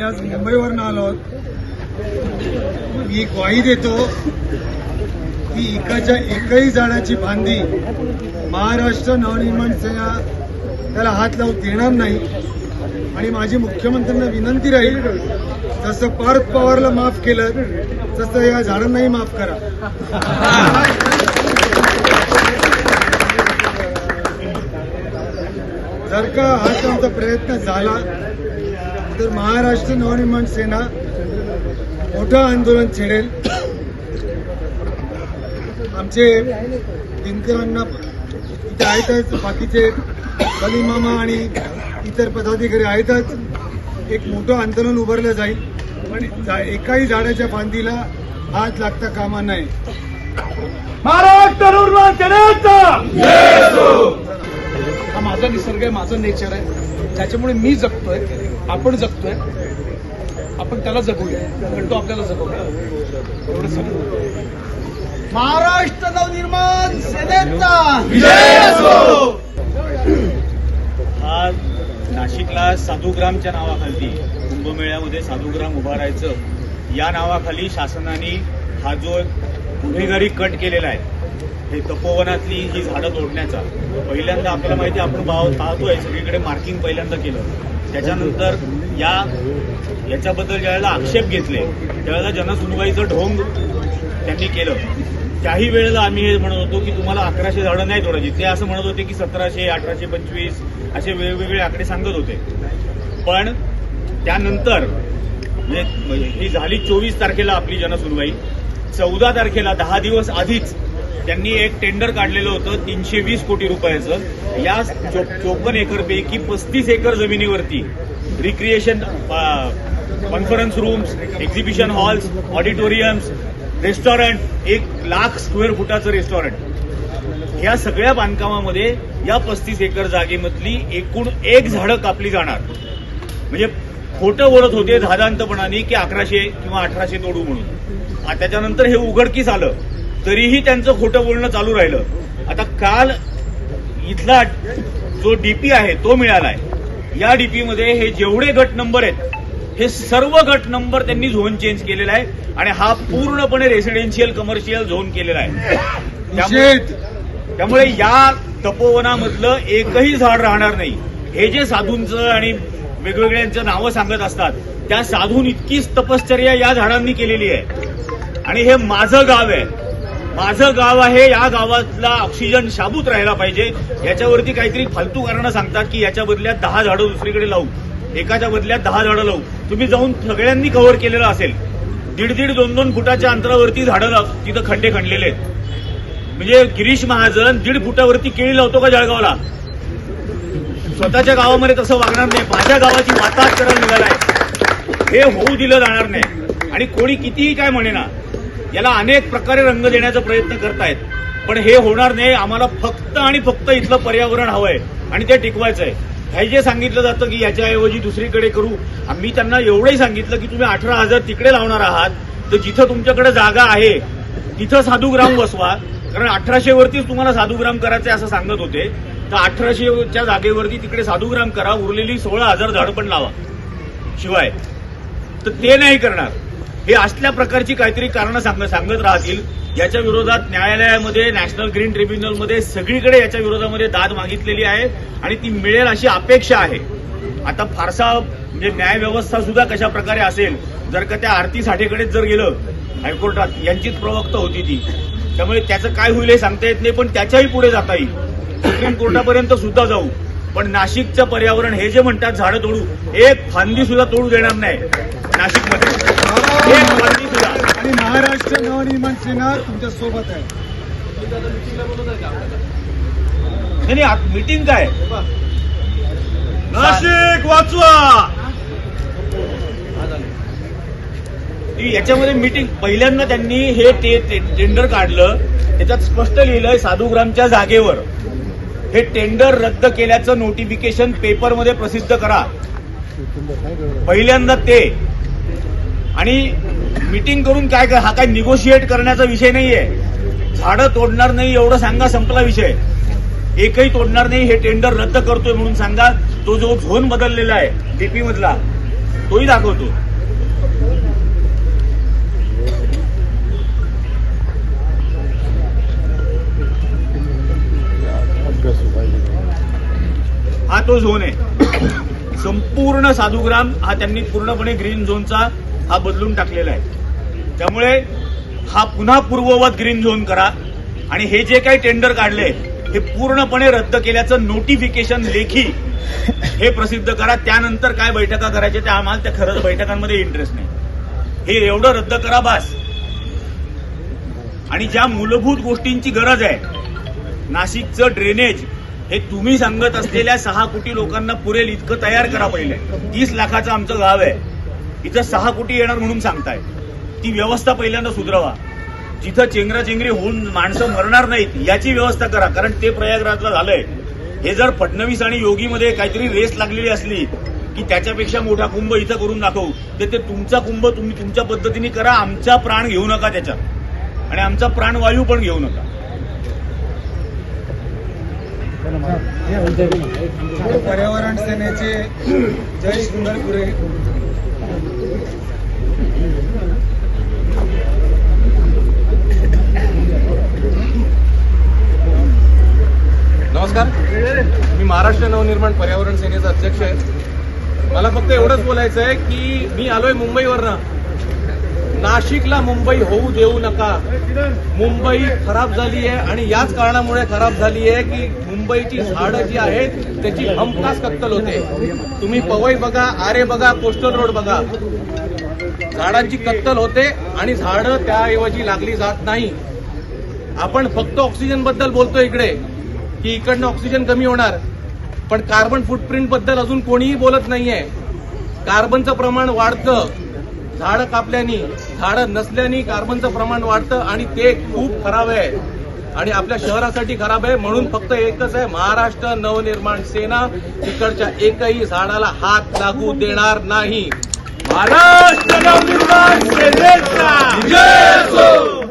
आम्ही आज मुंबईवरून आलो आहोत. मी एक ग्वाही देतो की इकडच्या एकही झाडाची फांदी महाराष्ट्र नवनिर्माण सेना त्याला हात लावू देणार नाही. आणि माझी मुख्यमंत्र्यांना विनंती राहील, जसं पार्थ पवारला माफ केलं तसं या झाडांनाही माफ करा. जर का हा त्यांचा प्रयत्न झाला तर महाराष्ट्र नवनिर्माण सेना मोठं आंदोलन छेडेल. आमचे दिनकरांना इथे आहेतच, बाकीचे सलीम मामा आणि इतर पदाधिकारी आहेतच. एक मोठं आंदोलन उभारलं जाईल, पण एकाही झाडाच्या फांदीला हात लागता कामा नये. महाराष्ट्र नवनिर्माण सेनेचा हा माझा निसर्ग आहे, माझं नेचर आहे, ज्याच्यामुळे मी जगतोय, आपण जगतोय, आपण त्याला जगूया पण तो आपल्याला जगवूया. एवढं सगळं. महाराष्ट्र नवनिर्माण सेनेचा विजय असो. हा नाशिकला साधुग्रामच्या नावाखाली कुंभमेळ्यामध्ये साधुग्राम उभारायचं या नावाखाली शासनाने हा जो गुन्हेगारी कट केलेला आहे, हे तपोवनातली ही झाडं तोडण्याचा पहिल्यांदा आपल्याला माहिती आहे, आपण पाहतोय सगळीकडे मार्किंग पहिल्यांदा केलं. त्याच्यानंतर याच्याबद्दल ज्यावेळेला आक्षेप घेतले त्यावेळेला जनसुनवाईचं ढोंग त्यांनी केलं. त्याही वेळेला आम्ही हे म्हणत होतो की तुम्हाला 1100 झाडं नाही तोडायची. ते असं म्हणत होते की 1700, 1825 असे वेगवेगळे आकडे सांगत होते. पण त्यानंतर ही झाली 24 तारखेला आपली जनसुनवाई. 14 तारखेला 10 दिवस आधीच त्यांनी एक टेंडर काढलेलं होतं 320 कोटी रुपयाचं. या 54 एकरपैकी 35 एकर जमिनीवरती recreation, conference rooms, exhibition halls, auditoriums, restaurant, 1 lakh square फुटाचं रेस्टॉरंट, या सगळ्या बांधकामामध्ये या 35 एकर जागेमधली एकूण 1 झाडं कापली जाणार. म्हणजे खोटं बोलत होते धादांतपणाने की 1100 किंवा 1800 तोडू म्हणून. त्याच्यानंतर हे उघडकीस आलं तरीही त्यांचं खोटं बोलणं चालू राहिलं. आता काल इथला जो डीपी आहे तो मिळालाय. या डीपीमध्ये हे जेवढे गट नंबर आहेत हे सर्व गट नंबर त्यांनी झोन चेंज केलेला आहे आणि हा पूर्णपणे रेसिडेन्शियल कमर्शियल झोन केलेला आहे. त्यामुळे या तपोवनामधलं एकही झाड राहणार नाही. हे जे साधूंचं आणि वेगवेगळ्यांचं नावं सांगत असतात त्या साधून इतकीच तपश्चर्या या झाडांनी केलेली आहे. आणि हे माझं गाव आहे, माझं गाव आहे, या गावातला ऑक्सिजन शाबूत राहायला पाहिजे. याच्यावरती काहीतरी फालतू कारणं सांगतात की याच्या बदल्यात 10 झाडं दुसरीकडे लावू, एकाच्या बदल्यात 10 झाडं लावू. तुम्ही जाऊन सगळ्यांनी कव्हर केलेलं असेल. 1.5, 2 फुटाच्या अंतरावरती झाडं तिथं खड्डे खणलेले आहेत. म्हणजे गिरीश महाजन 1.5 फुटावरती केळी लावतो का जळगावला? स्वतःच्या गावामध्ये तसं वागणार नाही. माझ्या गावाची वाताहत करायला निघालाय. हे होऊ दिलं जाणार नाही. आणि कोणी कितीही काय म्हणेना, याला अनेक प्रकारे रंग देण्याचा प्रयत्न करतायत, पण हे होणार नाही. आम्हाला फक्त आणि फक्त इथलं पर्यावरण हवंय आणि ते टिकवायचंय. हे जे सांगितलं जातं की याच्याऐवजी दुसरीकडे करू, आम्ही त्यांना एवढंही सांगितलं की तुम्ही 18,000 तिकडे लावणार आहात तर जिथं तुमच्याकडे जागा आहे तिथं साधुग्राम बसवा. कारण 1800 वरतीच तुम्हाला साधुग्राम करायचे असं सांगत होते, तर 1800च्या जागेवरती तिकडे साधुग्राम करा, उरलेली 16,000 झाडं पण लावा. शिवाय तर ते नाही करणार. हे असल्या प्रकारची काहीतरी कारणं सांगत राहतील. याच्या विरोधात न्यायालयामध्ये, नॅशनल ग्रीन ट्रिब्युनलमध्ये सगळीकडे याच्या विरोधामध्ये दाद मागितलेली आहे आणि ती मिळेल अशी अपेक्षा आहे. आता फारसा म्हणजे न्यायव्यवस्था सुद्धा कशा प्रकारे असेल, जर का त्या आरती साठेकडेच जर गेलं हायकोर्टात, यांचीच प्रवक्ता होती ती, त्यामुळे त्याचं काय होईल हे सांगता येत नाही. पण त्याच्याही पुढे जाता येईल, सुप्रीम कोर्टापर्यंत सुद्धा जाऊ. पण नाशिकचं पर्यावरण हे जे म्हणतात झाडं तोडू, एक फांदी सुद्धा तोडू देणार नाही नाशिकमध्ये, एक फांदी सुद्धा. आणि महाराष्ट्र नवनिर्माण सेना तुमच्या सोबत आहे. नाही मीटिंग काय, नाशिक वाचवा, याच्यामध्ये मीटिंग. पहिल्यांदा त्यांनी हे टेंडर काढलं, त्याच्यात स्पष्ट लिहिलंय साधुग्रामच्या जागेवर हे टेंडर रद्द केल्याचं नोटिफिकेशन पेपरमध्ये प्रसिद्ध करा. पहिल्यांदा ते. आणि मीटिंग करून काय, हा काय निगोशिएट करण्याचा विषय नाहीये. झाडं तोडणार नाही एवढं सांगा, संपला विषय. एकही तोडणार नाही, हे टेंडर रद्द करतोय म्हणून सांगा. तो जो झोन बदललेला आहे डीपी मधला तोही दाखवतो. हा तो झोन आहे. संपूर्ण साधूग्राम हा त्यांनी पूर्णपणे ग्रीन झोनचा हा बदलून टाकलेला आहे. त्यामुळे हा पुन्हा पूर्ववत ग्रीन झोन करा आणि हे जे काही टेंडर काढले हे पूर्णपणे रद्द केल्याचं नोटिफिकेशन लेखी हे प्रसिद्ध करा. त्यानंतर काय बैठका करायच्या त्या आम्हाला त्या खरंच बैठकांमध्ये इंटरेस्ट नाही. हे एवढं रद्द करा बास. आणि ज्या मूलभूत गोष्टींची गरज आहे, नाशिकचं ड्रेनेज हे तुम्ही सांगत असलेल्या 6 कोटी लोकांना पुरेल इतकं तयार करा. पहिले 30 लाखाचं आमचं गाव आहे, इथं 6 कोटी येणार म्हणून सांगताय. ती व्यवस्था पहिल्यांदा सुधरवा. जिथं चेंगराचेंगरी होऊन माणसं मरणार नाहीत याची व्यवस्था करा. कारण ते प्रयागराजला झालंय. हे जर फडणवीस आणि योगीमध्ये काहीतरी रेस लागलेली असली की त्याच्यापेक्षा मोठा कुंभ इथं करून दाखवू, तर ते तुमचा कुंभ तुम्ही तुमच्या पद्धतीने करा. आमचा प्राण घेऊ नका त्याच्यात आणि आमचा प्राणवायू पण घेऊ नका. पर्यावरण सेनेचे जय सुंदरपुरे नमस्कार, मी महाराष्ट्र नवनिर्माण पर्यावरण सेनेचा अध्यक्ष आहे. मला फक्त एवढंच बोलायचं आहे की मी आलोय मुंबईवरनं. नाशिकला मुंबई होऊ देऊ नका. मुंबई खराब झाली आहे आणि याच कारणामुळे खराब झाली आहे की मुंबईची झाडं जी आहेत त्याची हमखास कत्तल होते. तुम्ही पवई बघा, आरे बघा, कोस्टल रोड बघा, झाडांची कत्तल होते आणि झाडं त्याऐवजी लागली जात नाही. आपण फक्त ऑक्सिजन बद्दल बोलतोय इकडे की इकडनं ऑक्सिजन कमी होणार, पण कार्बन फुटप्रिंट बद्दल अजून कोणीही बोलत नाहीये. कार्बनचं प्रमाण वाढतं झाडं कापल्यानी, झाडं नसल्यानी कार्बनचं प्रमाण वाढतं आणि ते खूप खराब आहे आणि आपल्या शहरासाठी खराब आहे. म्हणून फक्त एकच आहे, महाराष्ट्र नवनिर्माण सेना इकडच्या एकही झाडाला हात लागू देणार नाही. महाराष्ट्र नवनिर्माण सेनेचा जय असो.